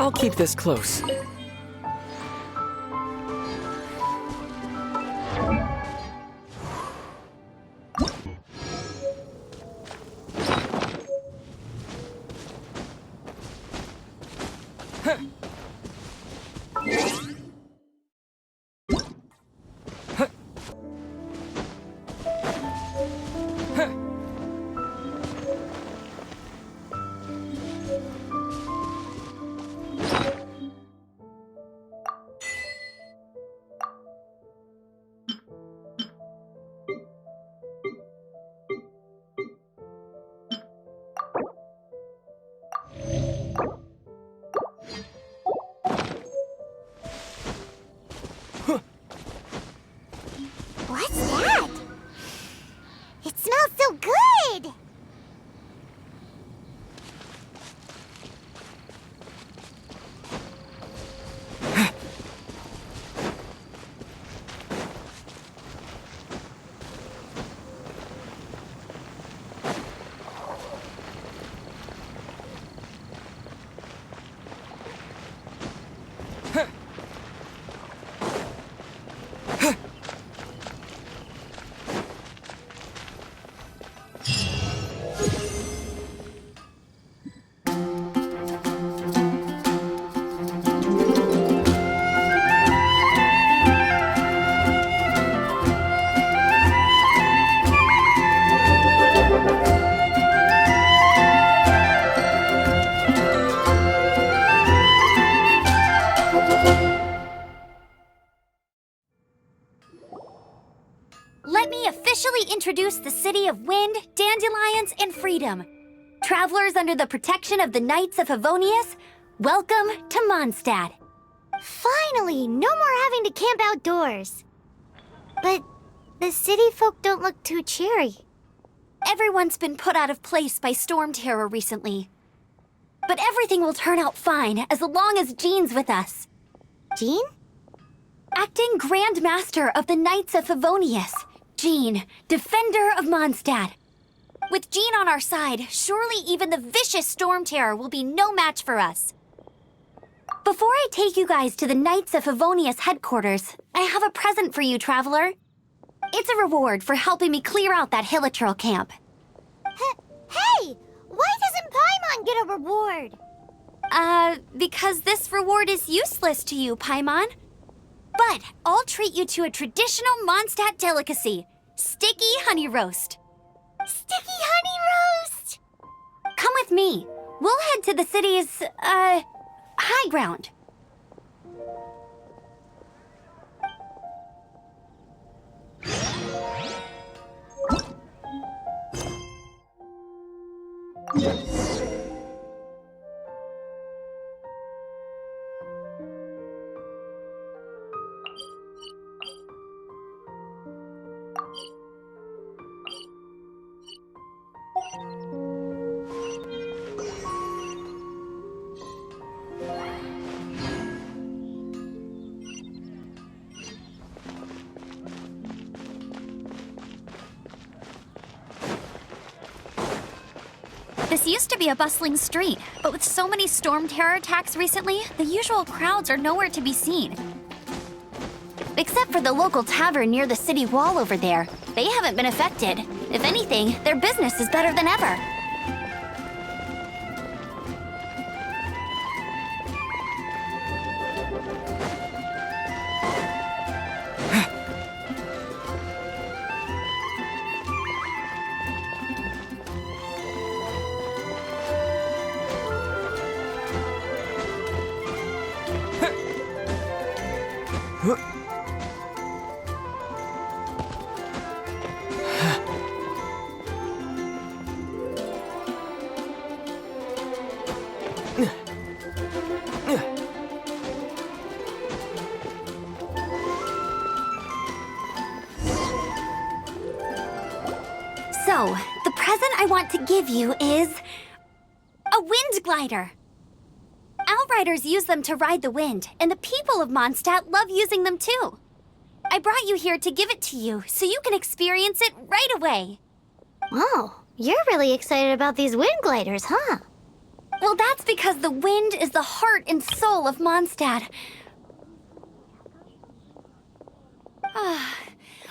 I'll keep this close. What's that? It smells so good! Let me officially introduce the city of wind, dandelions, and freedom. Travelers under the protection of the Knights of Favonius, welcome to Mondstadt. Finally, no more having to camp outdoors. But the city folk don't look too cheery. Everyone's been put out of place by storm terror recently. But everything will turn out fine as long as Jean's with us. Jean? Acting Grand Master of the Knights of Favonius, Jean, Defender of Mondstadt. With Jean on our side, surely even the vicious storm terror will be no match for us. Before I take you guys to the Knights of Favonius headquarters, I have a present for you, Traveler. It's a reward for helping me clear out that Hilichurl camp. Hey! Why doesn't Paimon get a reward? Because this reward is useless to you, Paimon. But I'll treat you to a traditional Mondstadt delicacy, sticky honey roast. Sticky honey roast! Come with me. We'll head to the city's, high ground. This used to be a bustling street, but with so many storm terror attacks recently, the usual crowds are nowhere to be seen. Except for the local tavern near the city wall over there. They haven't been affected. If anything, their business is better than ever. So, the present I want to give you is a wind glider. Outriders use them to ride the wind, and the people of Mondstadt love using them too. I brought you here to give it to you, so you can experience it right away. Oh, you're really excited about these wind gliders, huh? Well, that's because the wind is the heart and soul of Mondstadt.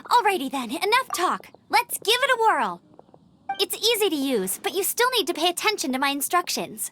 Alrighty then, enough talk. Let's give it a whirl. It's easy to use, but you still need to pay attention to my instructions.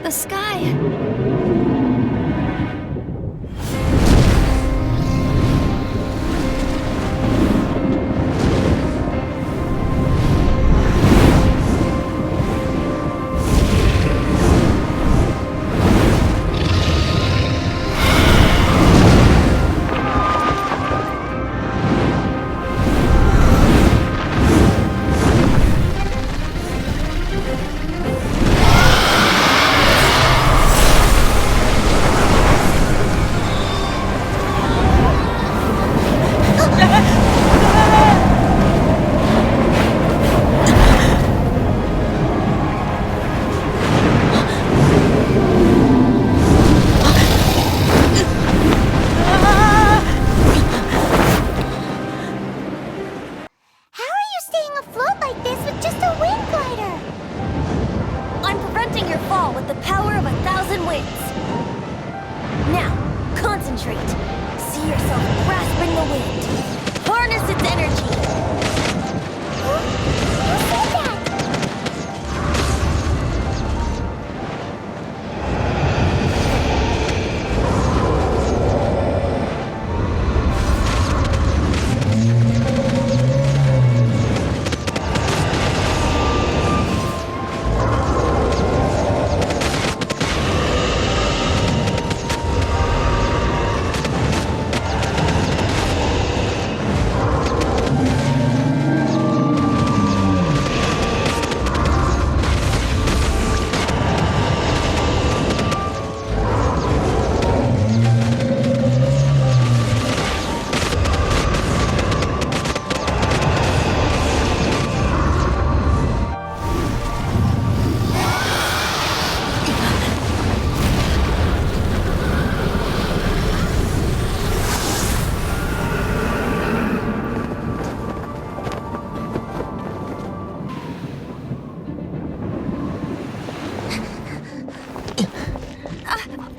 The sky. How are you staying afloat like this with just a wind glider? I'm preventing your fall with the power of 1,000 winds. Now, concentrate. See yourself grasping the wind. Harness its energy. Who said that?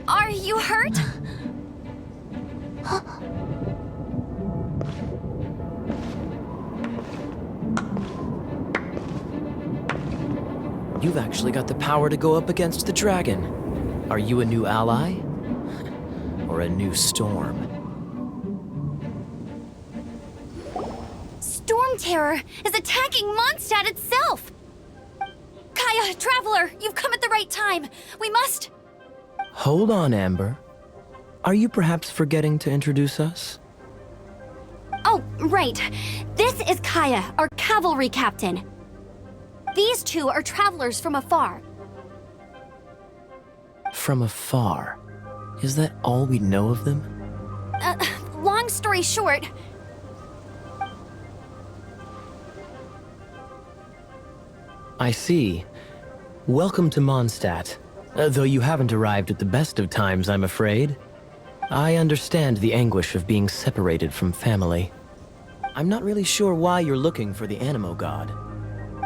Are you hurt? You've actually got the power to go up against the dragon. Are you a new ally? Or a new storm? Storm Terror is attacking Mondstadt itself! Kaya, Traveler, you've come at the right time. We must... Hold on, Amber. Are you perhaps forgetting to introduce us? Oh, right. This is Kaya, our cavalry captain. These two are travelers from afar. From afar? Is that all we know of them? Long story short... I see. Welcome to Mondstadt. Though you haven't arrived at the best of times, I'm afraid. I understand the anguish of being separated from family. I'm not really sure why you're looking for the Animo God.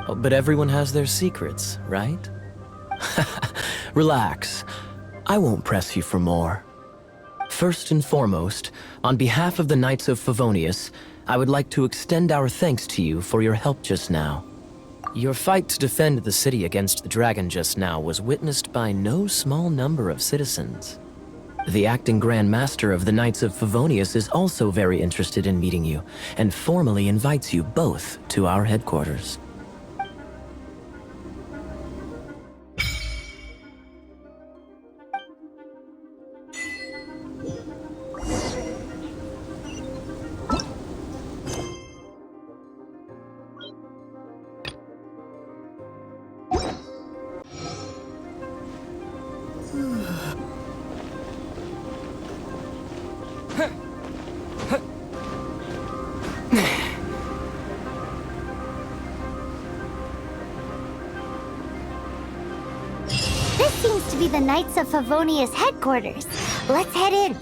Oh, but everyone has their secrets, right? Relax. I won't press you for more. First and foremost, on behalf of the Knights of Favonius, I would like to extend our thanks to you for your help just now. Your fight to defend the city against the dragon just now was witnessed by no small number of citizens. The acting Grand Master of the Knights of Favonius is also very interested in meeting you, and formally invites you both to our headquarters. This seems to be the Knights of Favonius headquarters. Let's head in.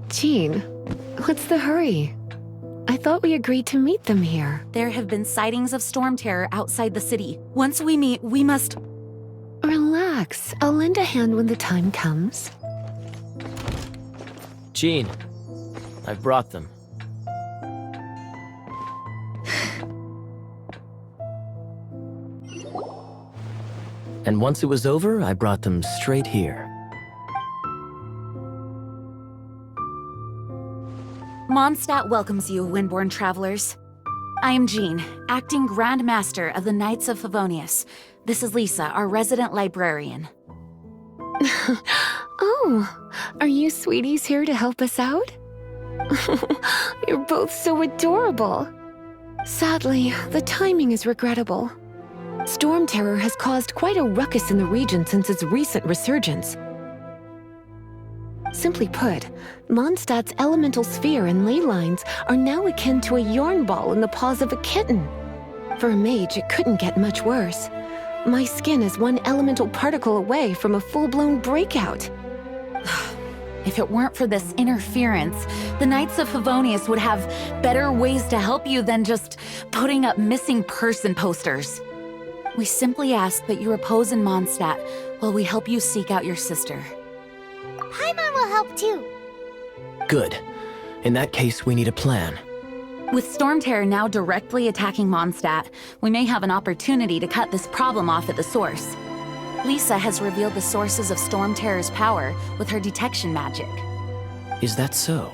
Jean, what's the hurry? I thought we agreed to meet them here. There have been sightings of storm terror outside the city. Once we meet, we must... Relax. I'll lend a hand when the time comes. Jean, I've brought them. And once it was over, I brought them straight here. Mondstadt welcomes you, Windborn travelers. I am Jean, acting Grand Master of the Knights of Favonius. This is Lisa, our resident librarian. Oh, are you sweeties here to help us out? You're both so adorable. Sadly, the timing is regrettable. Storm terror has caused quite a ruckus in the region since its recent resurgence. Simply put, Mondstadt's elemental sphere and ley lines are now akin to a yarn ball in the paws of a kitten. For a mage, it couldn't get much worse. My skin is one elemental particle away from a full-blown breakout. If it weren't for this interference, the Knights of Favonius would have better ways to help you than just putting up missing person posters. We simply ask that you repose in Mondstadt while we help you seek out your sister. Paimon will help too. Good. In that case, we need a plan. With Storm Terror now directly attacking Mondstadt, we may have an opportunity to cut this problem off at the source. Lisa has revealed the sources of Storm Terror's power with her detection magic. Is that so?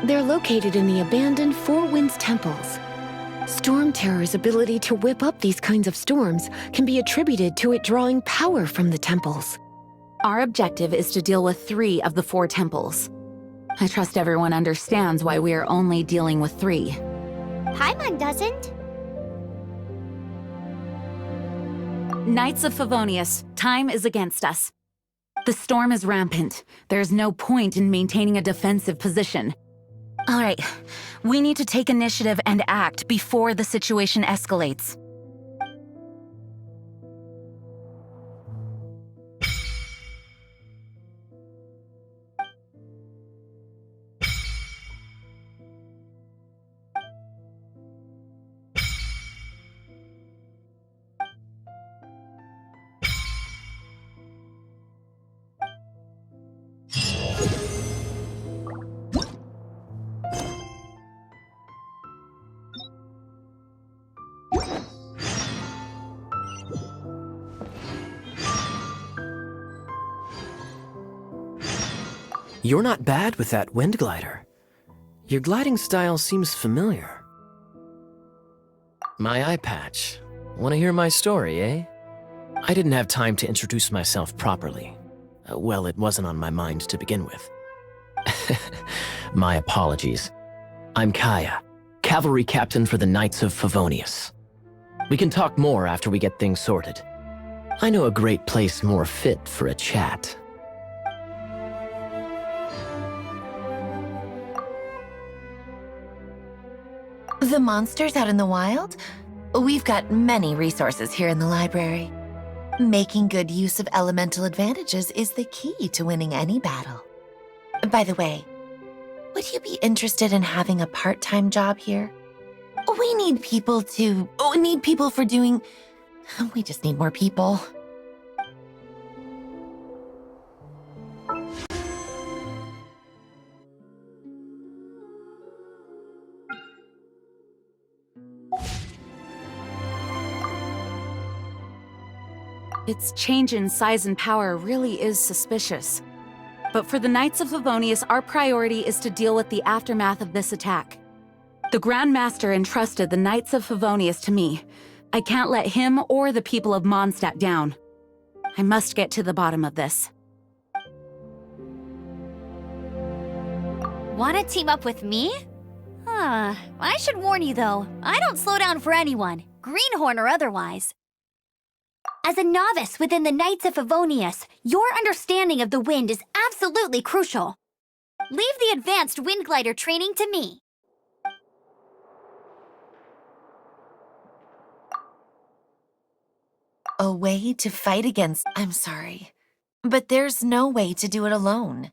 They're located in the abandoned Four Winds temples. Storm Terror's ability to whip up these kinds of storms can be attributed to it drawing power from the temples. Our objective is to deal with 3 of the 4 temples. I trust everyone understands why we are only dealing with 3. Paimon doesn't. Knights of Favonius, time is against us. The storm is rampant. There's no point in maintaining a defensive position. All right, we need to take initiative and act before the situation escalates. You're not bad with that wind glider. Your gliding style seems familiar. My eye patch. Want to hear my story, eh? I didn't have time to introduce myself properly. Well, it wasn't on my mind to begin with. My apologies. I'm Kaya, cavalry captain for the Knights of Favonius. We can talk more after we get things sorted. I know a great place more fit for a chat. The monsters out in the wild? We've got many resources here in the library. Making good use of elemental advantages is the key to winning any battle. By the way, would you be interested in having a part-time job here? We need people for doing... We just need more people. Its change in size and power really is suspicious. But for the Knights of Favonius, our priority is to deal with the aftermath of this attack. The Grand Master entrusted the Knights of Favonius to me. I can't let him or the people of Mondstadt down. I must get to the bottom of this. Want to team up with me? I should warn you though, I don't slow down for anyone, greenhorn or otherwise. As a novice within the Knights of Favonius, your understanding of the wind is absolutely crucial. Leave the advanced wind glider training to me. A way to fight against... I'm sorry, but there's no way to do it alone.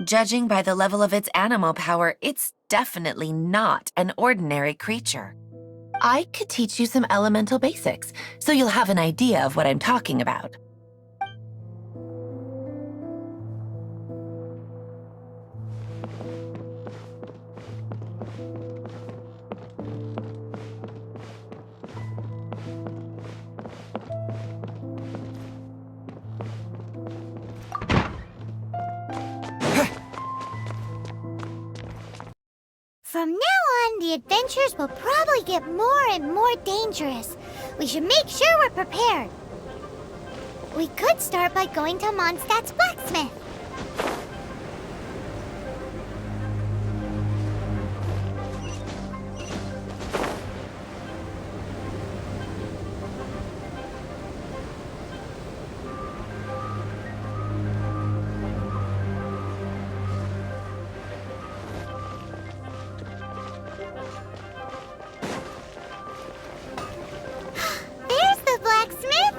Judging by the level of its animal power, it's definitely not an ordinary creature. I could teach you some elemental basics, so you'll have an idea of what I'm talking about. From now on, the adventures will probably get more and more dangerous. We should make sure we're prepared. We could start by going to Mondstandt's blacksmith. There's the blacksmith!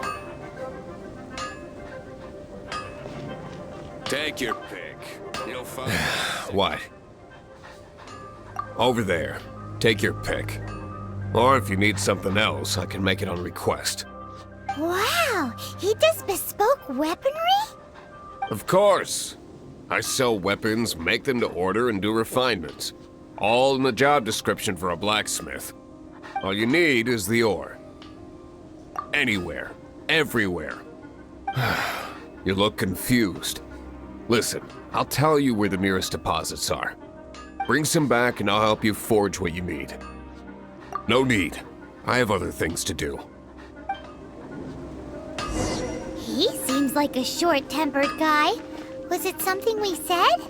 Take your pick. You'll find... What? Over there. Take your pick. Or if you need something else, I can make it on request. Wow, he does bespoke weaponry? Of course. I sell weapons, make them to order, and do refinements. All in the job description for a blacksmith. All you need is the ore. Anywhere. Everywhere. You look confused. Listen, I'll tell you where the nearest deposits are. Bring some back and I'll help you forge what you need. No need. I have other things to do. He seems like a short-tempered guy. Was it something we said?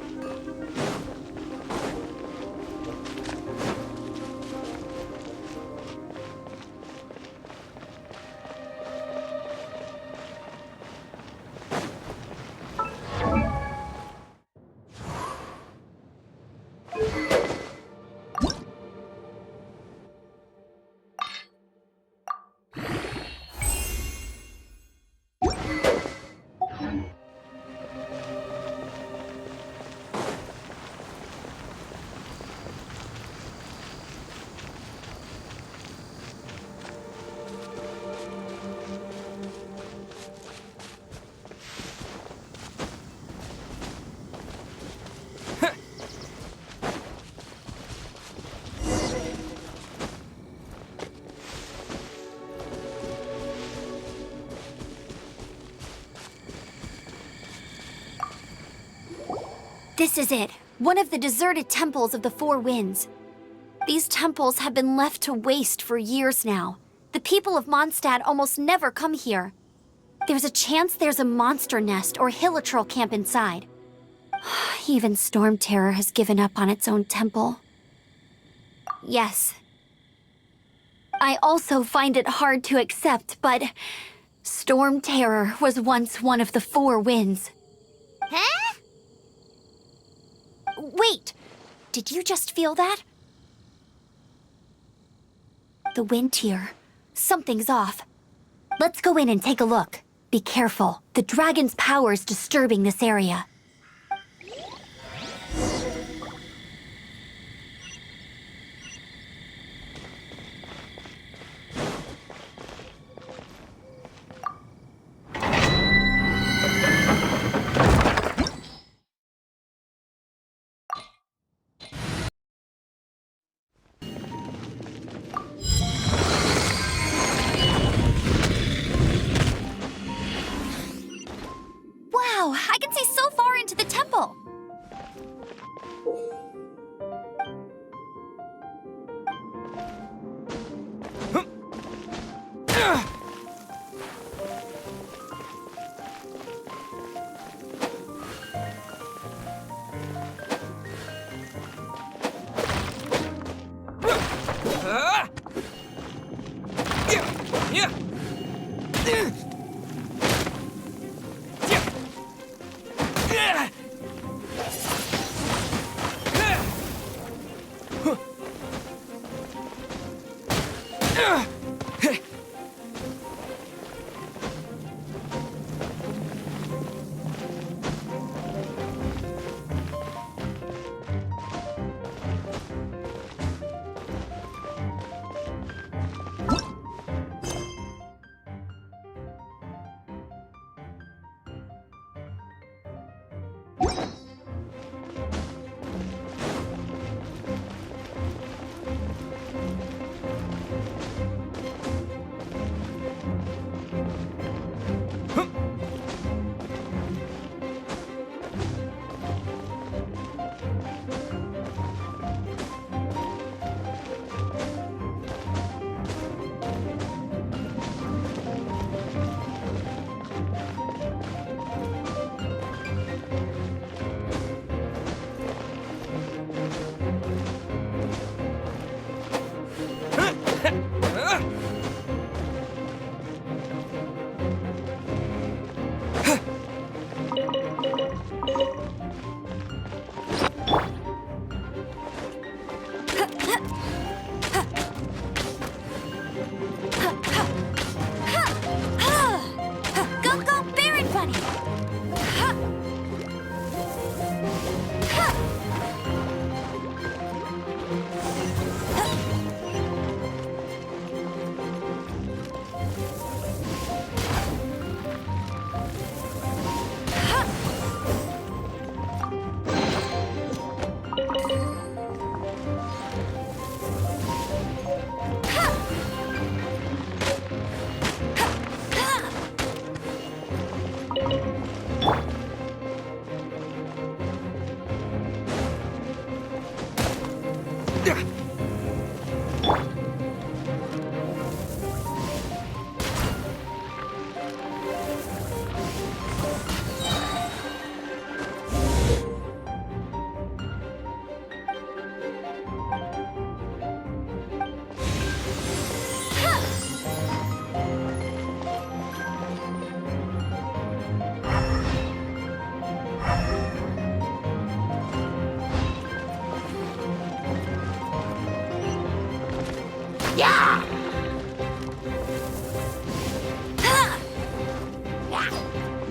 This is it, one of the deserted temples of the Four Winds. These temples have been left to waste for years now. The people of Mondstadt almost never come here. There's a chance there's a monster nest or hilitrol camp inside. Even Storm Terror has given up on its own temple. Yes. I also find it hard to accept, but Storm Terror was once one of the Four Winds. Huh? Wait! Did you just feel that? The wind here. Something's off. Let's go in and take a look. Be careful. The dragon's power is disturbing this area. Wow, I can see so far into the temple.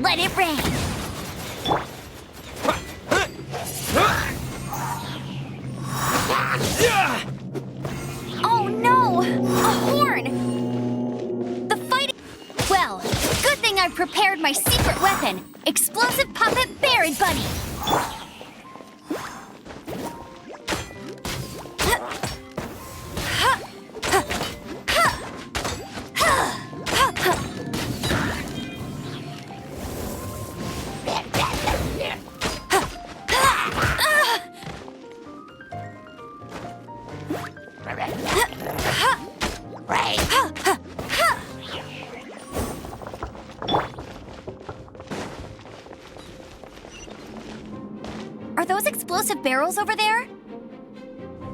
Let it rain! Oh no! A horn! The fighting... Well, good thing I've prepared my secret weapon, explosive puppet Buried Bunny! Are those explosive barrels over there?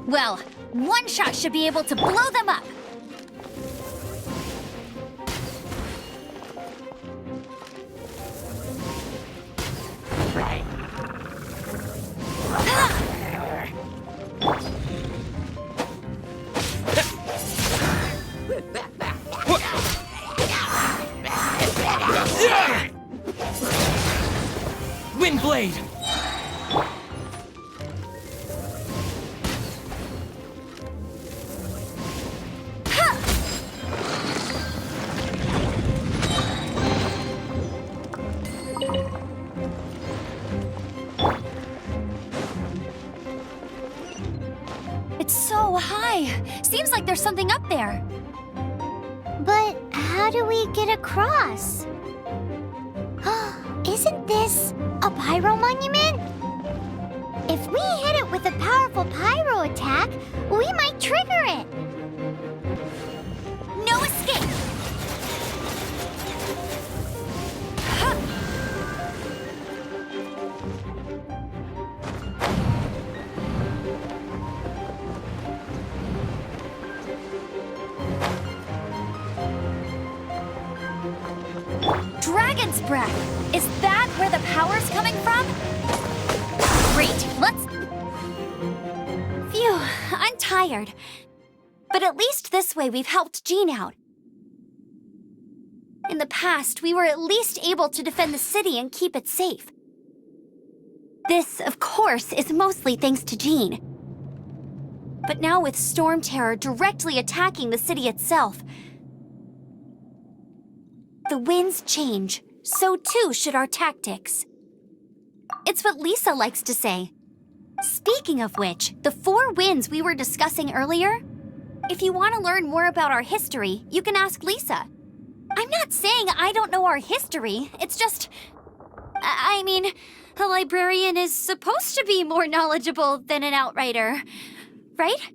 Well, one shot should be able to blow them up. Wind Blade! It's so high. Seems like there's something up there. But how do we get across? Isn't this a pyro monument? If we hit it with a powerful pyro attack, we might trigger it. No escape! Dragon's Breath! Is that where the power's coming from? Great, let's... Phew, I'm tired. But at least this way we've helped Jean out. In the past, we were at least able to defend the city and keep it safe. This, of course, is mostly thanks to Jean. But now with Storm Terror directly attacking the city itself, the winds change, so too should our tactics. It's what Lisa likes to say. Speaking of which, the 4 winds we were discussing earlier, if you want to learn more about our history, you can ask Lisa. I'm not saying I don't know our history, it's just... I mean, a librarian is supposed to be more knowledgeable than an outrider, right?